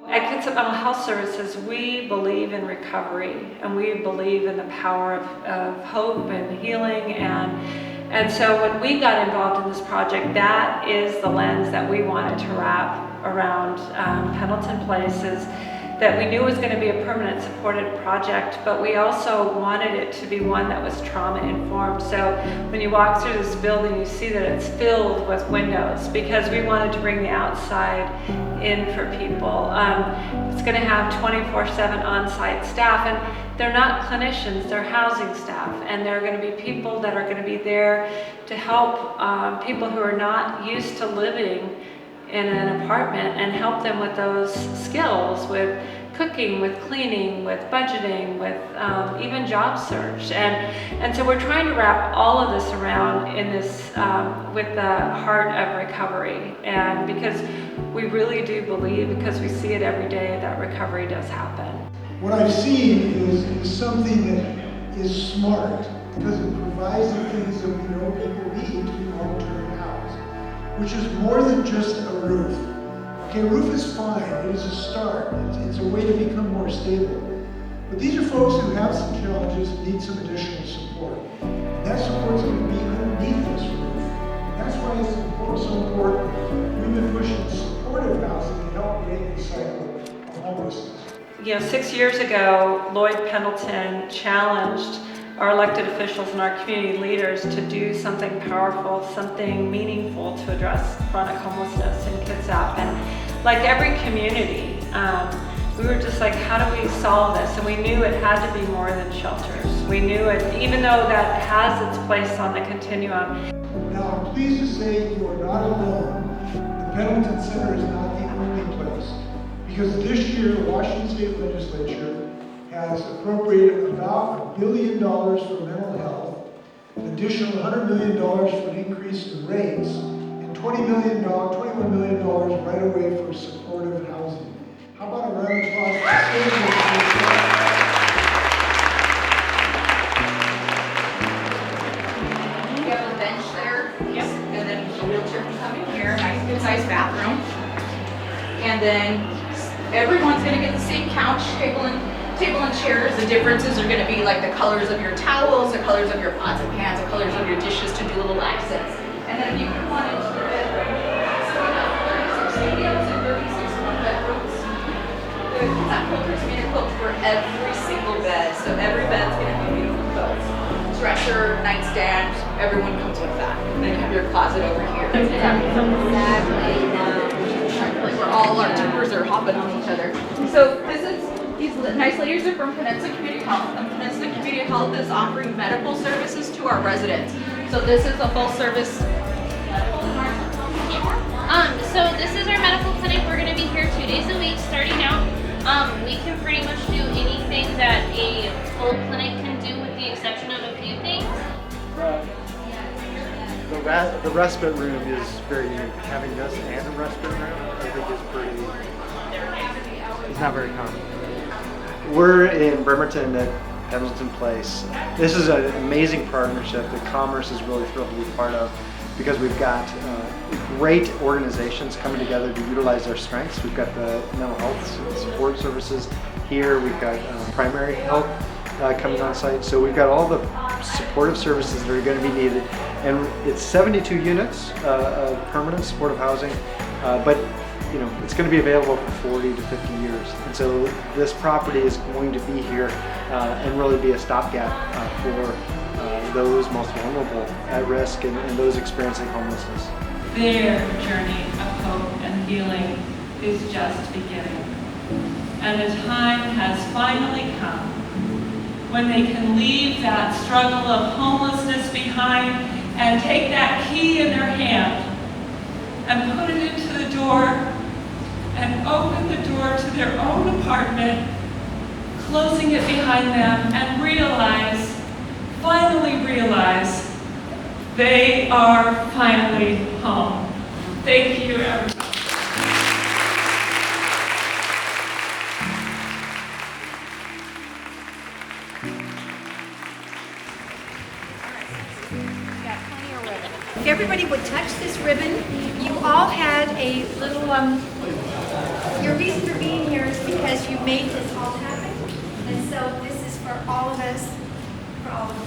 At Kitsap Mental Health Services, we believe in recovery, and we believe in the power of hope and healing. And so when we got involved in this project, that is the lens that we wanted to wrap around Pendleton Place, is that we knew it was going to be a permanent supported project, but we also wanted it to be one that was trauma informed. So when you walk through this building, you see that it's filled with windows, because we wanted to bring the outside in for people. It's going to have 24/7 on-site staff, and they're not clinicians, they're housing staff, and they're going to be people that are going to be there to help people who are not used to living in an apartment, and help them with those skills, with cooking, with cleaning, with budgeting, with even job search. And so we're trying to wrap all of this around in this with the heart of recovery, and because we really do believe, because we see it every day, that recovery does happen. What I've seen is something that is smart, because it provides the things that we know people need to be long-term housed, which is more than just a roof. Okay, a roof is fine, it is a start, it's a way to become more stable. But these are folks who have some challenges and need some additional support. And that support's going to be underneath this roof. And that's why it's so important. We've been pushing supportive housing to help break the cycle of homelessness. 6 years ago, Lloyd Pendleton challenged our elected officials and our community leaders to do something powerful, something meaningful to address chronic homelessness in Kitsap. And like every community, we were just like, how do we solve this? And we knew it had to be more than shelters. We knew it, even though that has its place on the continuum. Now, I'm pleased to say you are not alone. The Pendleton Center is not the only place, because this year the Washington State Legislature has appropriated about $1 billion for mental health, an additional $100 million for an increase in rates, and $21 million right away for supportive housing. How about a round of applause for the state? We have a bench there, yes, and then a wheelchair can come in here, nice good sized bathroom, and then everyone's going to get the same couch, table and chairs. The differences are going to be like the colors of your towels, the colors of your pots and pans, the colors of your dishes to do little accents. And then if you come on into the bedroom, so we have 36 studios and 36 one-bedrooms. The Kitsap filters made a quilt for every single bed, so every bed's going to be beautiful quilts. Dresser, nightstand, everyone comes with that. And then you have your closet over here. Exactly. Like where all our tours are hopping on each other. So these nice ladies are from Peninsula Community Health, and Peninsula Community Health is offering medical services to our residents. So this is a full service medical So this is our medical clinic. We're going to be here 2 days a week starting out. We can pretty much do anything that a full clinic can do, with the exception of a few things. The respite room is very unique. Having this and a respite room, I think is pretty, it's not very common. We're in Bremerton at Pendleton Place. This is an amazing partnership that Commerce is really thrilled to be part of, because we've got great organizations coming together to utilize their strengths. We've got the mental health support services here. We've got primary health coming on site. So we've got all the supportive services that are going to be needed. And it's 72 units of permanent supportive housing, but it's going to be available for 40 to 50 years. And so this property is going to be here and really be a stopgap for those most vulnerable, at risk, and those experiencing homelessness. Their journey of hope and healing is just beginning. And the time has finally come when they can leave that struggle of homelessness behind and take that key in their hand and put it into the door and open the door to their own apartment, closing it behind them, and finally realize they are finally home. Thank you, everyone. If everybody would touch this ribbon, you all had a little, your reason for being here you made this all happen. And so this is for all of us, for all of